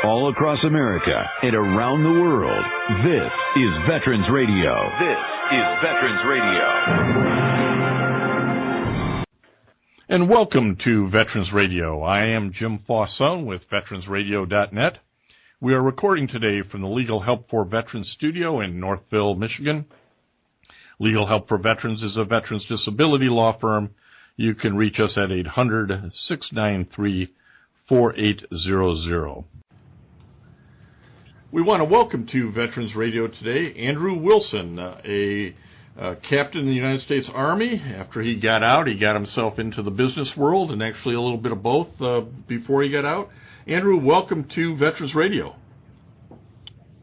all across America and around the world. This is Veterans Radio. This is Veterans Radio. And welcome to Veterans Radio. I am Jim Fausone with veteransradio.net. We are recording today from the Legal Help for Veterans studio in Northville, Michigan. Legal Help for Veterans is a veterans disability law firm. You can reach us at 800-693-4800. We want to welcome to Veterans Radio today Andrew Wilson, a captain in the United States Army. After he got out, he got himself into the business world, and actually a little bit of both before he got out. Andrew, welcome to Veterans Radio.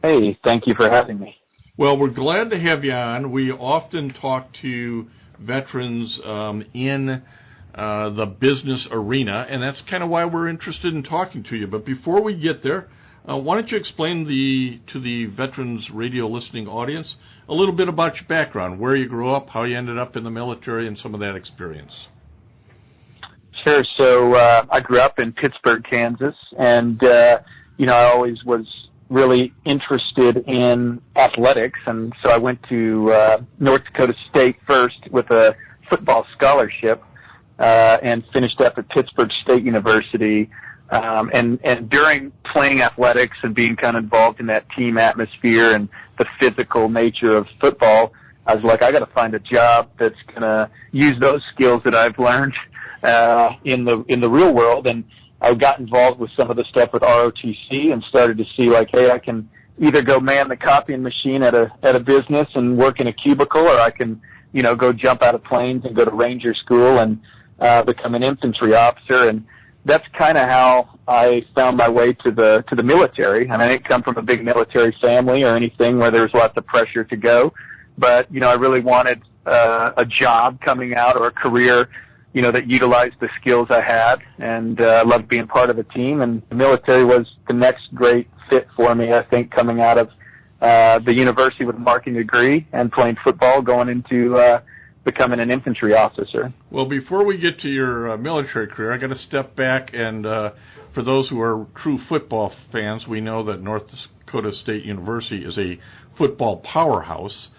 Hey, thank you for having me. Well, we're glad to have you on. We often talk to veterans in the business arena, and that's kind of why we're interested in talking to you. But before we get there, why don't you explain to the Veterans Radio listening audience a little bit about your background, where you grew up, how you ended up in the military, and some of that experience. Sure. So I grew up in Pittsburgh, Kansas, and I always was really interested in athletics, and so I went to North Dakota State first with a football scholarship and finished up at Pittsburgh State University. And during playing athletics and being kind of involved in that team atmosphere and the physical nature of football, I was like, I got to find a job that's going to use those skills that I've learned in the real world. And I got involved with some of the stuff with ROTC and started to see like, hey, I can either go man the copying machine at a business and work in a cubicle, or I can, go jump out of planes and go to Ranger School and become an infantry officer. And that's kind of how I found my way to the military. And I didn't come from a big military family or anything where there was lots of pressure to go. But, I really wanted a job coming out or a career that utilized the skills I had, and I loved being part of a team, and the military was the next great fit for me, I think, coming out of the university with a marketing degree and playing football, going into becoming an infantry officer. Well, before we get to your military career, I got to step back, and for those who are true football fans, we know that North Dakota State University is a football powerhouse,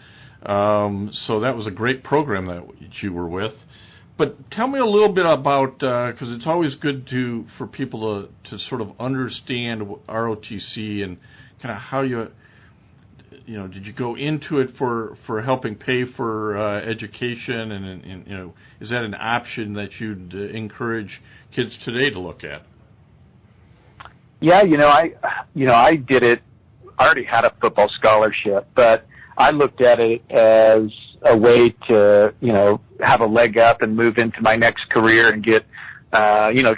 so that was a great program that you were with. But tell me a little bit about, because it's always good for people to sort of understand ROTC and kind of how did you go into it for helping pay for education, and is that an option that you'd encourage kids today to look at? Yeah, I did it. I already had a football scholarship, but I looked at it as a way to, have a leg up and move into my next career and get,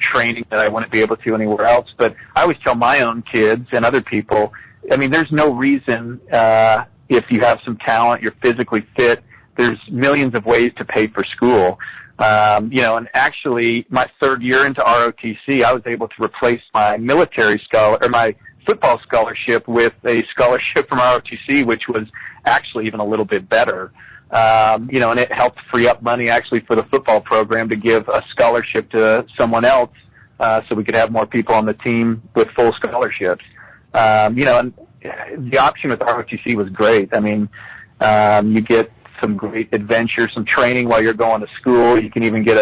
training that I wouldn't be able to anywhere else. But I always tell my own kids and other people, there's no reason, if you have some talent, you're physically fit, there's millions of ways to pay for school. And actually my third year into ROTC, I was able to replace my my football scholarship with a scholarship from ROTC, which was actually even a little bit better. And it helped free up money actually for the football program to give a scholarship to someone else, so we could have more people on the team with full scholarships. And the option with ROTC was great. You get some great adventure, some training while you're going to school. You can even get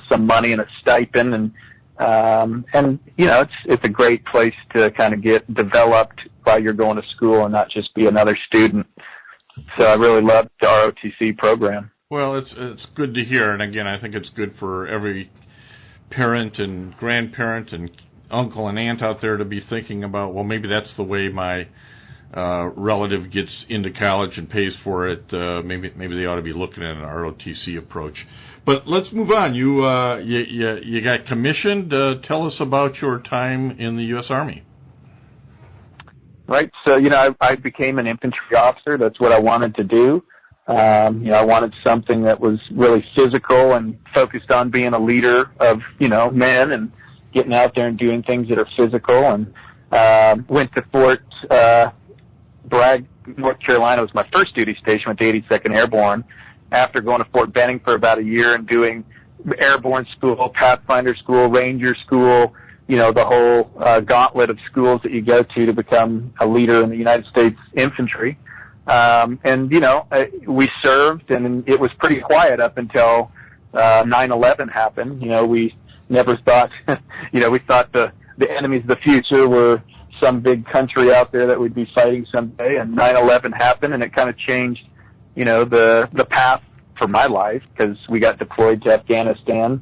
some money and a stipend, and it's a great place to kind of get developed while you're going to school and not just be another student. So I really loved the ROTC program. Well, it's good to hear, and again, I think it's good for every parent and grandparent and uncle and aunt out there to be thinking about, well, maybe that's the way my relative gets into college and pays for it. Maybe they ought to be looking at an ROTC approach. But let's move on. You got commissioned. Tell us about your time in the U.S. Army. Right. So, I became an infantry officer. That's what I wanted to do. I wanted something that was really physical and focused on being a leader of, men and getting out there and doing things that are physical. And went to Fort Bragg, North Carolina. Was my first duty station with the 82nd Airborne. After going to Fort Benning for about a year and doing airborne school, Pathfinder school, Ranger school, the whole gauntlet of schools that you go to become a leader in the United States infantry. We served, and it was pretty quiet up until 9/11 happened. We never thought, we thought the enemies of the future were some big country out there that we'd be fighting someday, and 9/11 happened, and it kind of changed, the path for my life, because we got deployed to Afghanistan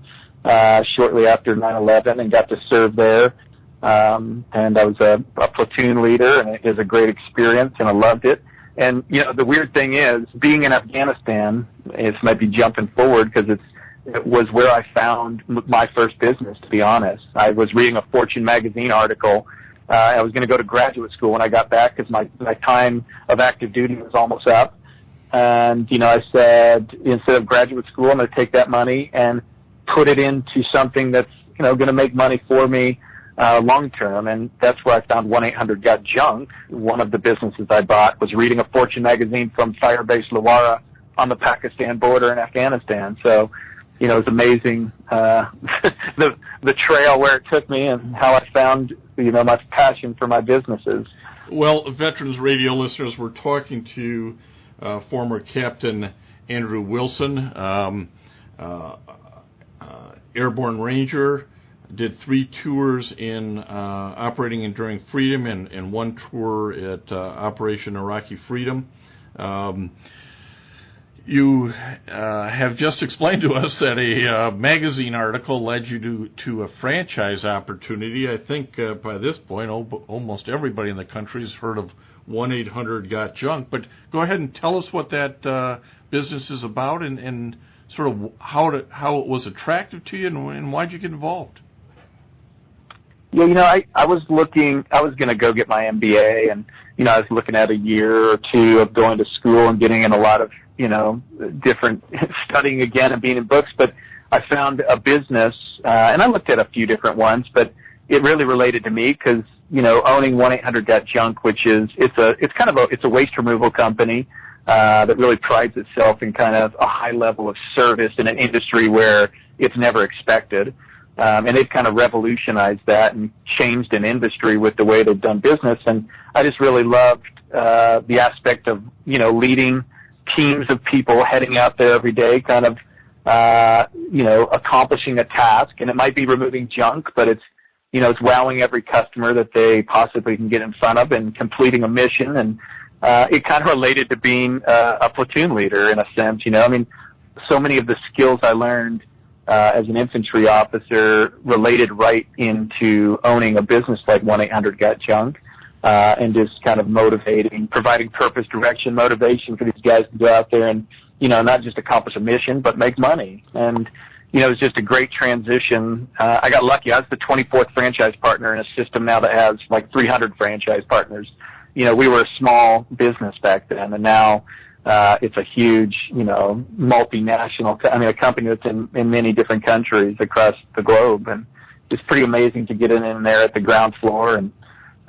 shortly after 9/11 and got to serve there. And I was a platoon leader, and it was a great experience, and I loved it. And, the weird thing is, being in Afghanistan, it might be jumping forward because it was where I found my first business, to be honest. I was reading a Fortune magazine article. I was going to go to graduate school when I got back because my time of active duty was almost up. And, I said, instead of graduate school, I'm going to take that money and put it into something that's, going to make money for me long term. And that's where I found 1-800-GOT-JUNK. One of the businesses I bought was reading a Fortune magazine from Firebase Lawara on the Pakistan border in Afghanistan. So, it was amazing, the trail where it took me and how I found, my passion for my businesses. Well, Veterans Radio listeners, we're talking to former Captain Andrew Wilson, Airborne Ranger, did 3 tours in Operating Enduring Freedom and 1 tour at Operation Iraqi Freedom. You have just explained to us that a magazine article led you to a franchise opportunity. I think by this point, almost everybody in the country has heard of 1-800-GOT-JUNK. But go ahead and tell us what that business is about and sort of how it was attractive to you and why'd you get involved. Yeah, I was going to go get my MBA, and, I was looking at a year or two of going to school and getting in a lot of, different studying again and being in books. But I found a business, and I looked at a few different ones, but it really related to me because, owning 1-800-GOT-JUNK, which is, it's a waste removal company, that really prides itself in kind of a high level of service in an industry where it's never expected. And they've kind of revolutionized that and changed an industry with the way they've done business. And I just really loved the aspect of, leading teams of people heading out there every day, kind of, accomplishing a task. And it might be removing junk, but it's wowing every customer that they possibly can get in front of and completing a mission. And it kind of related to being a platoon leader in a sense. So many of the skills I learned as an infantry officer related right into owning a business like 1-800-GOT-JUNK, and just kind of providing purpose, direction, motivation for these guys to go out there and, not just accomplish a mission, but make money. And, it was just a great transition. I got lucky. I was the 24th franchise partner in a system now that has like 300 franchise partners. We were a small business back then, and now it's a huge, multinational, a company that's in many different countries across the globe. And it's pretty amazing to get in there at the ground floor. And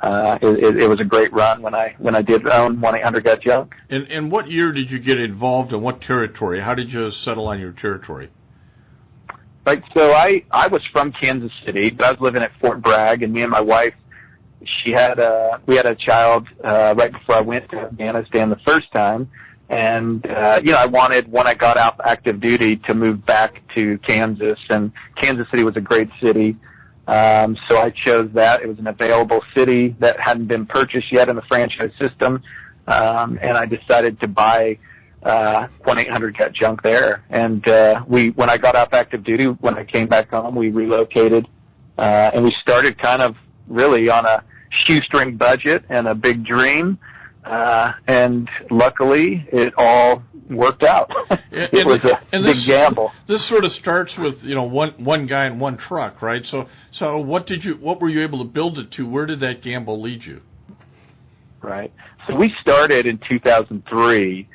it was a great run when I did own 1-800-GOT-JUNK. And what year did you get involved in what territory? How did you settle on your territory? Right. So I was from Kansas City, but I was living at Fort Bragg, and me and my wife, we had a child right before I went to Afghanistan the first time. And, I wanted, when I got out active duty, to move back to Kansas. And Kansas City was a great city. So I chose that. It was an available city that hadn't been purchased yet in the franchise system. And I decided to buy 1-800-GOT-JUNK there. And when I got off active duty, when I came back home, we relocated. And we started kind of really on a shoestring budget and a big dream. And luckily, it all worked out. It was a big gamble. This sort of starts with one guy and one truck, right? So what were you able to build it to? Where did that gamble lead you? Right. So we started in 2003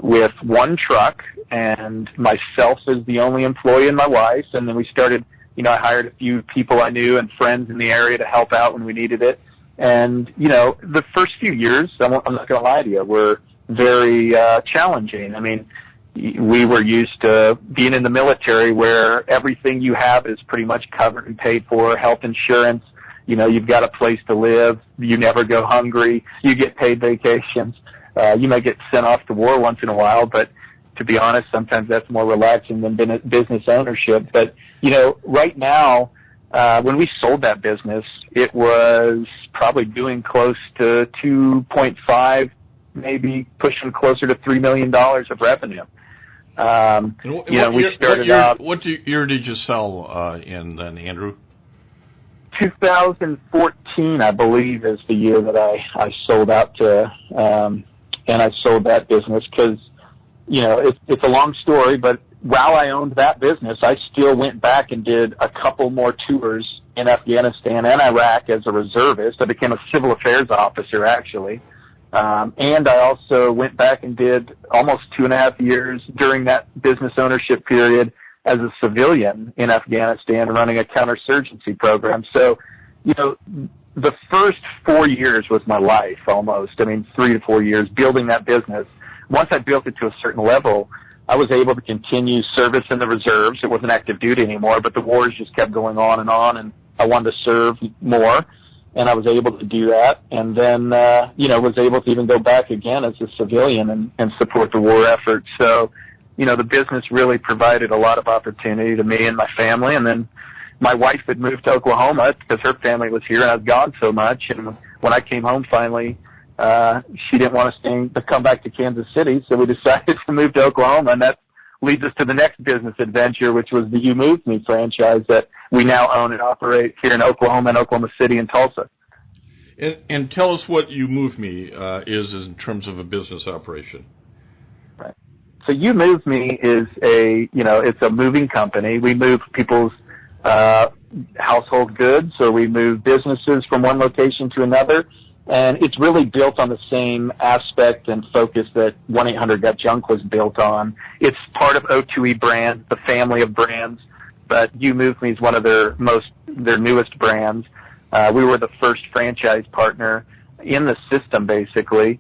with one truck, and myself as the only employee and my wife. And then we started. I hired a few people I knew and friends in the area to help out when we needed it. And, the first few years, I'm not going to lie to you, were very challenging. we were used to being in the military where everything you have is pretty much covered and paid for, health insurance, you've got a place to live, you never go hungry, you get paid vacations. You may get sent off to war once in a while, but to be honest, sometimes that's more relaxing than business ownership. But, right now, when we sold that business, it was probably doing close to 2.5, maybe pushing closer to $3 million of revenue. We started out. What year did you sell in then, Andrew? 2014, I believe, is the year that I sold out to, and I sold that business because, it's a long story, but while I owned that business, I still went back and did a couple more tours in Afghanistan and Iraq as a reservist. I became a civil affairs officer, actually. And I also went back and did almost 2.5 years during that business ownership period as a civilian in Afghanistan running a counterinsurgency program. So, the first 4 years was my life almost. 3 to 4 years building that business. Once I built it to a certain level, I was able to continue service in the reserves. It wasn't active duty anymore, but the wars just kept going on, and I wanted to serve more, and I was able to do that. And then, was able to even go back again as a civilian and support the war effort. So, the business really provided a lot of opportunity to me and my family. And then my wife had moved to Oklahoma because her family was here, and I was gone so much. And when I came home finally, she didn't want to come back to Kansas City, so we decided to move to Oklahoma, and that leads us to the next business adventure, which was the You Move Me franchise that we now own and operate here in Oklahoma and Oklahoma City and Tulsa. And tell us what You Move Me is in terms of a business operation. Right. So You Move Me is it's a moving company. We move people's household goods, or we move businesses from one location to another. And it's really built on the same aspect and focus that 1-800-GOT-JUNK was built on. It's part of O2E brand, the family of brands, but You Move Me is one of their newest brands. We were the first franchise partner in the system, basically.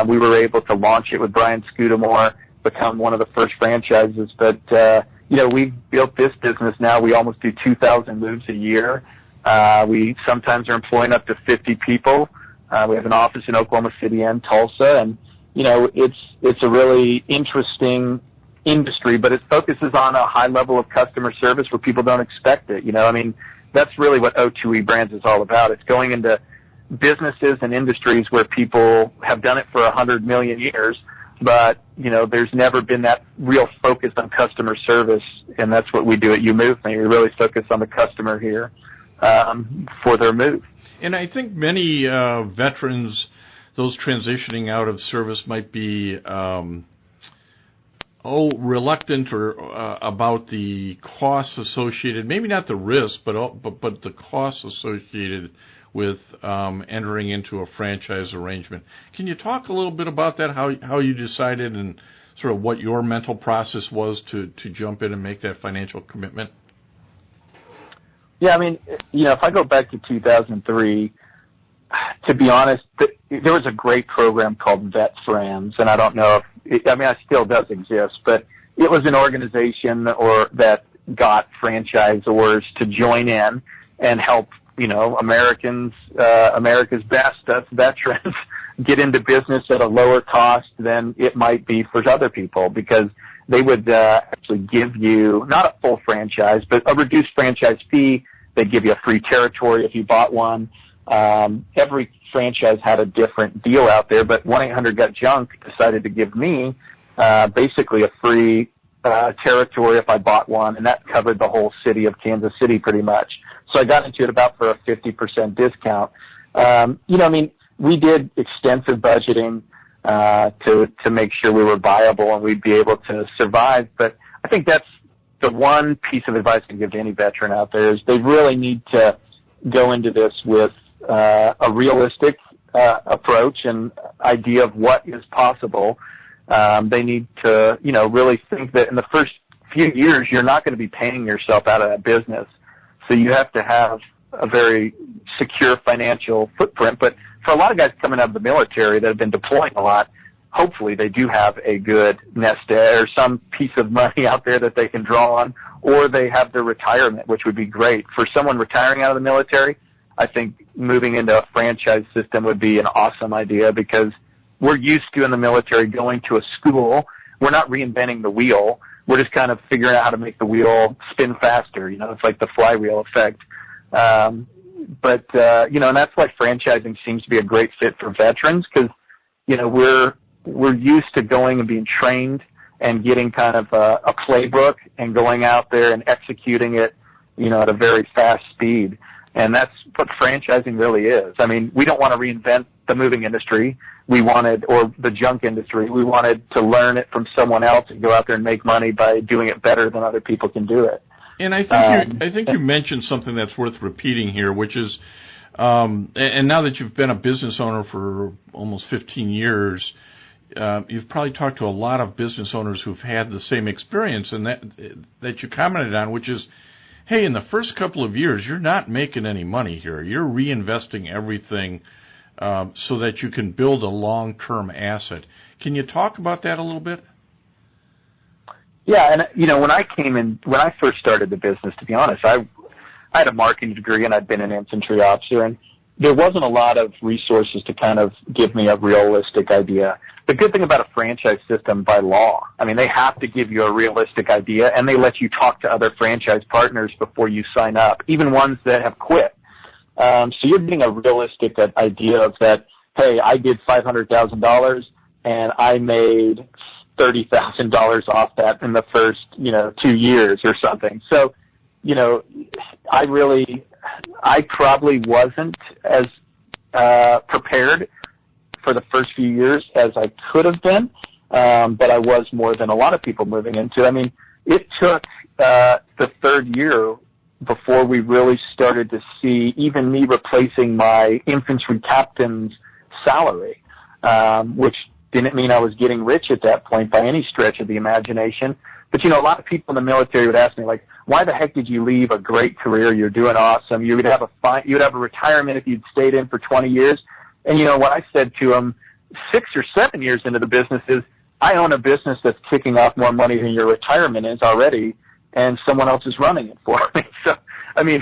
We were able to launch it with Brian Scudamore, become one of the first franchises. But, we've built this business now. We almost do 2,000 moves a year. We sometimes are employing up to 50 people. We have an office in Oklahoma City and Tulsa, and it's a really interesting industry, but it focuses on a high level of customer service where people don't expect it. That's really what O2E Brands is all about. It's going into businesses and industries where people have done it for 100 million years, but there's never been that real focus on customer service, and that's what we do at You Move Me. We really focus on the customer here for their move. And I think many veterans, those transitioning out of service, might be reluctant or about the costs associated. Maybe not the risk, but the costs associated with entering into a franchise arrangement. Can you talk a little bit about that? How you decided and sort of what your mental process was to jump in and make that financial commitment? Yeah, if I go back to 2003, to be honest, there was a great program called Vet Friends, and I don't know if it still does exist, but it was an organization that got franchisors to join in and help, America's best, us veterans, get into business at a lower cost than it might be for other people, because they would actually give you not a full franchise, but a reduced franchise fee. They'd give you a free territory if you bought one. Every franchise had a different deal out there, but 1-800-GOT-JUNK decided to give me basically a free territory if I bought one, and that covered the whole city of Kansas City pretty much. So I got into it about for a 50% discount. We did extensive budgeting to make sure we were viable and we'd be able to survive. But I think that's the one piece of advice I can give to any veteran out there is they really need to go into this with a realistic approach and idea of what is possible. They need to, really think that in the first few years you're not going to be paying yourself out of that business. So you have to have a very secure financial footprint. But for a lot of guys coming out of the military that have been deploying a lot, hopefully they do have a good nest egg or some piece of money out there that they can draw on, or they have their retirement, which would be great. For someone retiring out of the military, I think moving into a franchise system would be an awesome idea, because we're used to in the military going to a school. We're not reinventing the wheel. We're just kind of figuring out how to make the wheel spin faster. It's like the flywheel effect. And that's why franchising seems to be a great fit for veterans, because, we're used to going and being trained and getting kind of a playbook and going out there and executing it, at a very fast speed. And that's what franchising really is. I mean, we don't want to reinvent the moving industry. Or the junk industry. We wanted to learn it from someone else and go out there and make money by doing it better than other people can do it. And I think you mentioned something that's worth repeating here, which is, and now that you've been a business owner for almost 15 years, you've probably talked to a lot of business owners who've had the same experience, and that you commented on, which is, hey, in the first couple of years, you're not making any money here. You're reinvesting everything so that you can build a long-term asset. Can you talk about that a little bit? Yeah, and when I first started the business, to be honest, I had a marketing degree and I'd been an infantry officer, and there wasn't a lot of resources to kind of give me a realistic idea. The good thing about a franchise system by law, I mean, they have to give you a realistic idea, and they let you talk to other franchise partners before you sign up, even ones that have quit. So you're getting a realistic idea of that, hey, I did $500,000 and I made $30,000 off that in the first, 2 years or something. So, I probably wasn't as prepared for the first few years as I could have been, but I was more than a lot of people moving into. I mean, it took the third year before we really started to see even me replacing my infantry captain's salary, which didn't mean I was getting rich at that point by any stretch of the imagination. But, a lot of people in the military would ask me, like, why the heck did you leave a great career? You're doing awesome. You would have a retirement if you'd stayed in for 20 years. And, what I said to them 6 or 7 years into the business is, I own a business that's kicking off more money than your retirement is already, and someone else is running it for me. So, I mean,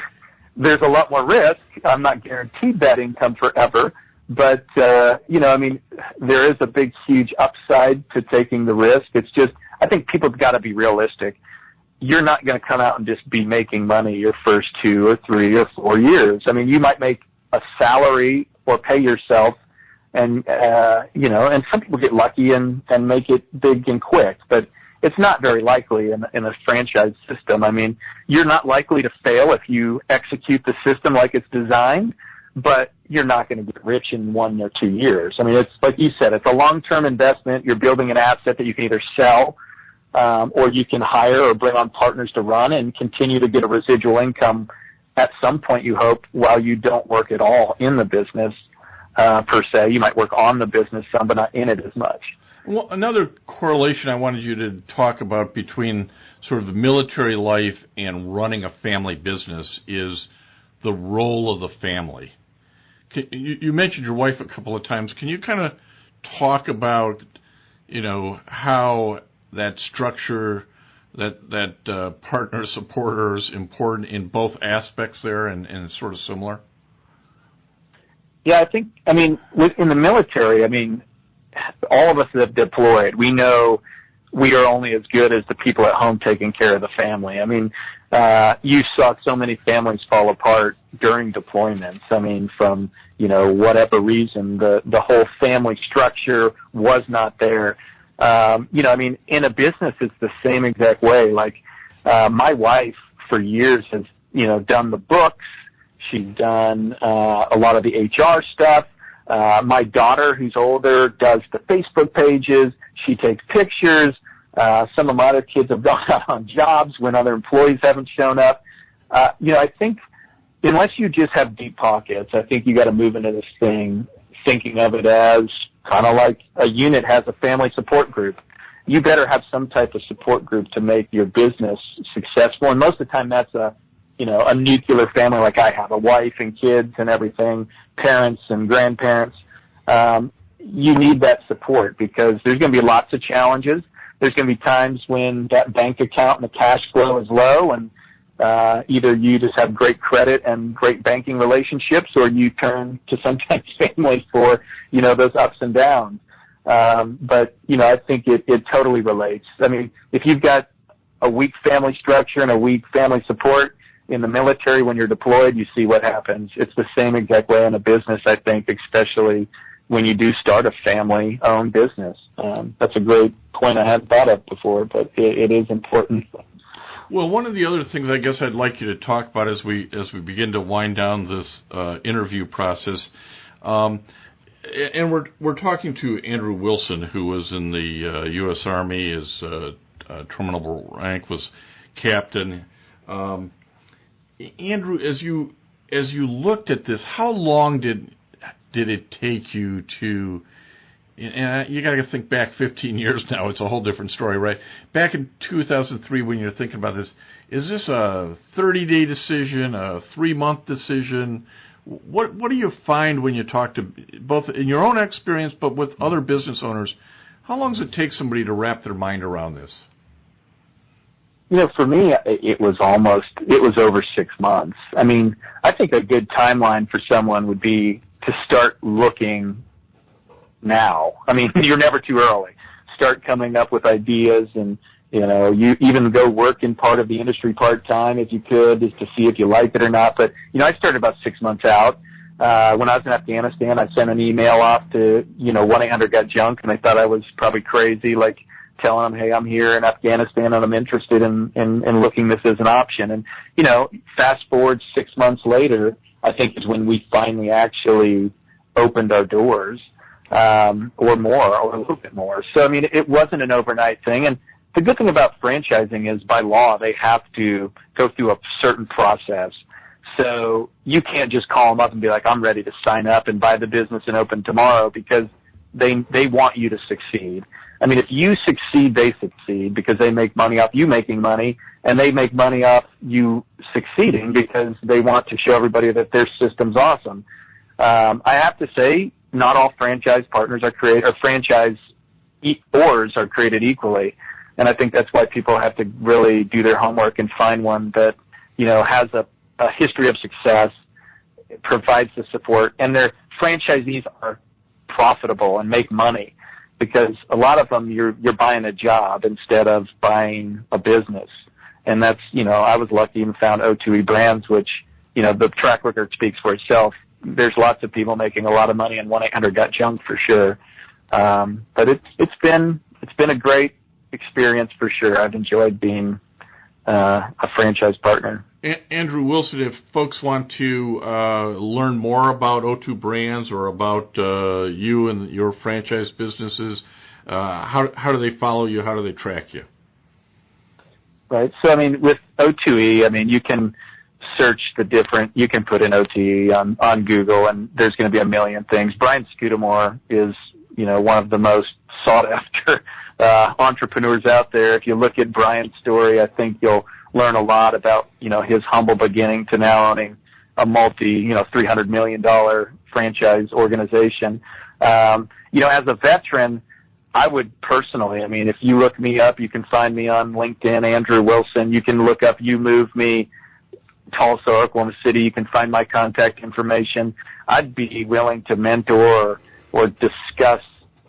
there's a lot more risk. I'm not guaranteed that income forever, but, there is a big, huge upside to taking the risk. It's just, I think people have got to be realistic. You're not going to come out and just be making money your first 2 or 3 or 4 years. I mean, you might make a salary or pay yourself, and, and some people get lucky and make it big and quick, but it's not very likely in a franchise system. I mean, you're not likely to fail if you execute the system like it's designed, but you're not going to get rich in 1 or 2 years. I mean, it's like you said, it's a long-term investment. You're building an asset that you can either sell or you can hire or bring on partners to run and continue to get a residual income at some point, you hope, while you don't work at all in the business per se. You might work on the business some, but not in it as much. Well, another correlation I wanted you to talk about between sort of the military life and running a family business is the role of the family. You mentioned your wife a couple of times. Can you kind of talk about, how that structure, that partner supporter is important in both aspects there and sort of similar? Yeah, in the military, all of us that have deployed, we know we are only as good as the people at home taking care of the family. You saw so many families fall apart during deployments. From, whatever reason, the whole family structure was not there. In a business, it's the same exact way. Like, my wife for years has, done the books. She's done a lot of the HR stuff. My daughter, who's older, does the Facebook pages. She takes pictures. Some of my other kids have gone out on jobs when other employees haven't shown up. I think unless you just have deep pockets, I think you got to move into this thing thinking of it as kind of like a unit has a family support group. You better have some type of support group to make your business successful. And most of the time that's a nuclear family like I have, a wife and kids and everything, parents and grandparents. you need that support because there's going to be lots of challenges. There's going to be times when that bank account and the cash flow is low, and either you just have great credit and great banking relationships, or you turn to sometimes family for, those ups and downs. But, I think it totally relates. I mean, if you've got a weak family structure and a weak family support in the military when you're deployed, you see what happens. It's the same exact way in a business, I think, especially when you do start a family-owned business. That's a great point I hadn't thought of before, but it is important. Well, one of the other things I guess I'd like you to talk about as we begin to wind down this interview process, and we're talking to Andrew Wilson, who was in the U.S. Army. His terminal rank was captain. Andrew, as you looked at this, how long did it take you to? And you got to think back 15 years now. It's a whole different story, right? Back in 2003, when you're thinking about this, is this a 30-day decision, a 3-month decision? What do you find when you talk to both in your own experience, but with other business owners? How long does it take somebody to wrap their mind around this? For me, it was over 6 months. I mean, I think a good timeline for someone would be to start looking now. I mean, you're never too early. Start coming up with ideas, and you even go work in part of the industry part-time if you could, just to see if you like it or not. But I started about 6 months out. When I was in Afghanistan, I sent an email off to 1-800-GOT-JUNK, and they thought I was probably crazy, like telling them, hey, I'm here in Afghanistan and I'm interested in looking this as an option. And fast forward 6 months later, I think is when we finally actually opened our doors. Or more, or a little bit more. So, I mean, it wasn't an overnight thing. And the good thing about franchising is, by law, they have to go through a certain process. So you can't just call them up and be like, I'm ready to sign up and buy the business and open tomorrow, because they want you to succeed. I mean, if you succeed, they succeed, because they make money off you making money, and they make money off you succeeding because they want to show everybody that their system's awesome. I have to say, not all franchise partners are created, or franchise oars are created equally. And I think that's why people have to really do their homework and find one that, has a history of success, provides the support, and their franchisees are profitable and make money. Because a lot of them, you're buying a job instead of buying a business. And that's, I was lucky and found O2E Brands, which, the track record speaks for itself. There's lots of people making a lot of money in 1-800-GOT-JUNK for sure. But it's been a great experience for sure. I've enjoyed being a franchise partner. Andrew Wilson, if folks want to learn more about O2 Brands or about you and your franchise businesses, how do they follow you? How do they track you? Right. So, I mean, with O2E, you can search you can put in OTE on Google, and there's going to be a million things. Brian Scudamore is, one of the most sought after entrepreneurs out there. If you look at Brian's story, I think you'll learn a lot about, his humble beginning to now owning a $300 million franchise organization. As a veteran, I would personally, if you look me up, you can find me on LinkedIn, Andrew Wilson. You can look up You Move Me, Tulsa, Oklahoma City. You can find my contact information. I'd be willing to mentor or discuss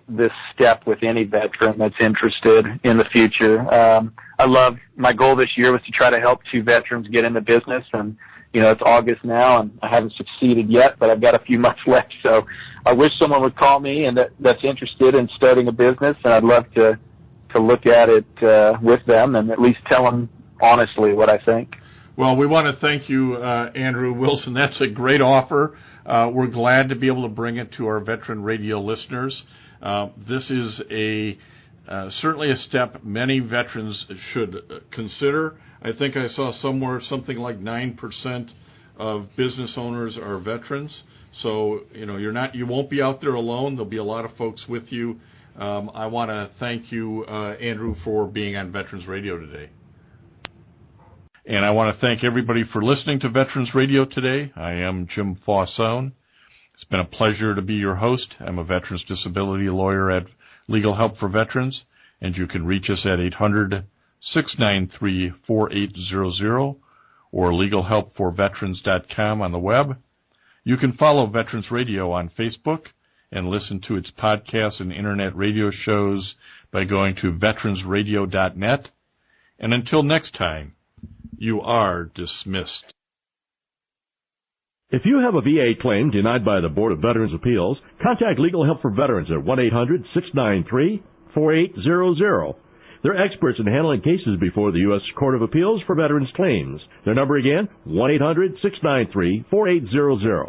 this step with any veteran that's interested in the future. My goal this year was to try to help 2 veterans get into business, and it's August now, and I haven't succeeded yet, but I've got a few months left. So I wish someone would call me and that's interested in starting a business, and I'd love to look at it with them and at least tell them honestly what I think. Well, we want to thank you, Andrew Wilson. That's a great offer. We're glad to be able to bring it to our veteran radio listeners. This is certainly a step many veterans should consider. I think I saw somewhere something like 9% of business owners are veterans. So, you won't be out there alone. There'll be a lot of folks with you. I want to thank you, Andrew, for being on Veterans Radio today. And I want to thank everybody for listening to Veterans Radio today. I am Jim Fausone. It's been a pleasure to be your host. I'm a veterans disability lawyer at Legal Help for Veterans, and you can reach us at 800-693-4800 or legalhelpforveterans.com on the web. You can follow Veterans Radio on Facebook and listen to its podcasts and internet radio shows by going to veteransradio.net. And until next time, you are dismissed. If you have a VA claim denied by the Board of Veterans' Appeals, contact Legal Help for Veterans at 1-800-693-4800. They're experts in handling cases before the U.S. Court of Appeals for Veterans Claims. Their number again, 1-800-693-4800.